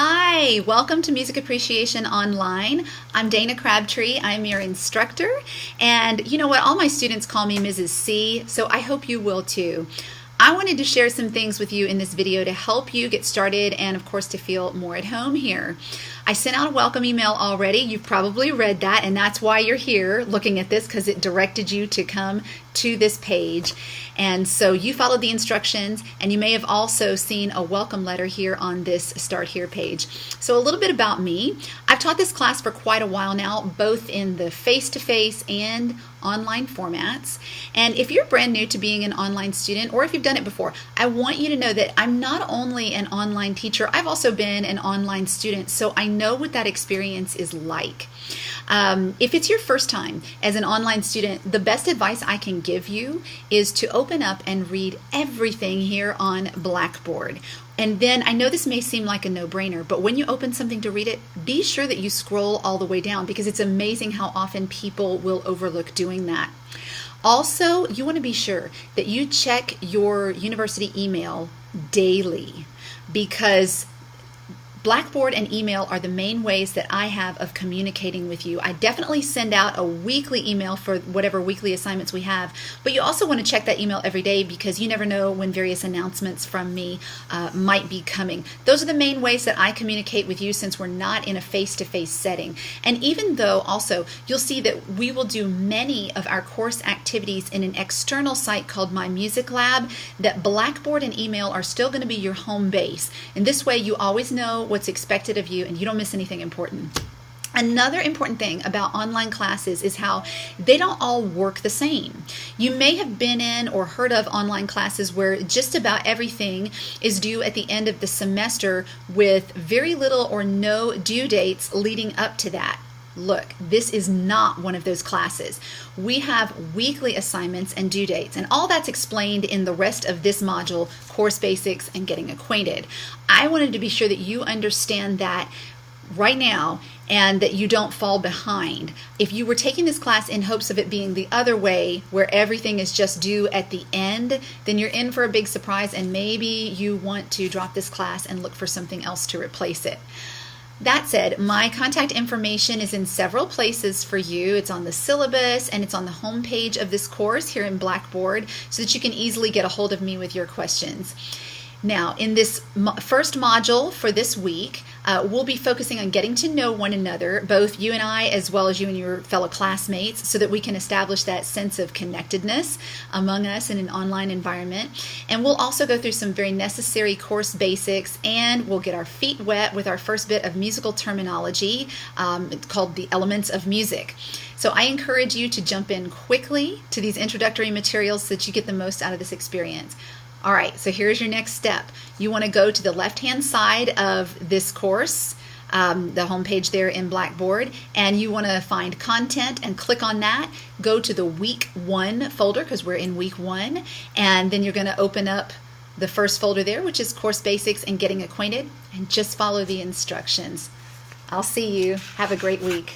Hi, welcome to Music Appreciation Online. I'm Dana Crabtree. I'm your instructor. And you know what? All my students call me Mrs. C, so I hope you will too. I wanted to share some things with you in this video to help you get started and, of course, to feel more at home here. I sent out a welcome email already. You've probably read that, and that's why you're here looking at this, because it directed you to come to this page. And so you followed the instructions, and you may have also seen a welcome letter here on this Start Here page. So a little bit about me. I've taught this class for quite a while now, both in the face-to-face and online formats. And if you're brand new to being an online student, or if you've done it before, I want you to know that I'm not only an online teacher, I've also been an online student, so I know what that experience is like. If it's your first time as an online student, the best advice I can give you is to open up and read everything here on Blackboard. And then, I know this may seem like a no-brainer, but when you open something to read it, be sure that you scroll all the way down, because it's amazing how often people will overlook doing that. Also, you want to be sure that you check your university email daily, because Blackboard and email are the main ways that I have of communicating with you. I definitely send out a weekly email for whatever weekly assignments we have, but you also want to check that email every day, because you never know when various announcements from me might be coming. Those are the main ways that I communicate with you, since we're not in a face-to-face setting. And even though also you'll see that we will do many of our course activities in an external site called My Music Lab, that Blackboard and email are still going to be your home base. And this way you always know what's expected of you, and you don't miss anything important. Another important thing about online classes is how they don't all work the same. You may have been in or heard of online classes where just about everything is due at the end of the semester, with very little or no due dates leading up to that. Look, this is not one of those classes. We have weekly assignments and due dates, and all that's explained in the rest of this module, Course Basics and Getting Acquainted. I wanted to be sure that you understand that right now, and that you don't fall behind. If you were taking this class in hopes of it being the other way, where everything is just due at the end, then you're in for a big surprise, and maybe you want to drop this class and look for something else to replace it. That said, my contact information is in several places for you. It's on the syllabus, and it's on the home page of this course here in Blackboard, so that you can easily get a hold of me with your questions. Now, in this first module for this week, we'll be focusing on getting to know one another, both you and I, as well as you and your fellow classmates, so that we can establish that sense of connectedness among us in an online environment. And we'll also go through some very necessary course basics, and we'll get our feet wet with our first bit of musical terminology called the elements of music. So I encourage you to jump in quickly to these introductory materials so that you get the most out of this experience. All right, so here's your next step. You want to go to the left-hand side of this course, the home page there in Blackboard, and you want to find content and click on that. Go to the week 1 folder, because we're in week 1, and then you're going to open up the first folder there, which is Course Basics and Getting Acquainted, and just follow the instructions. I'll see you. Have a great week.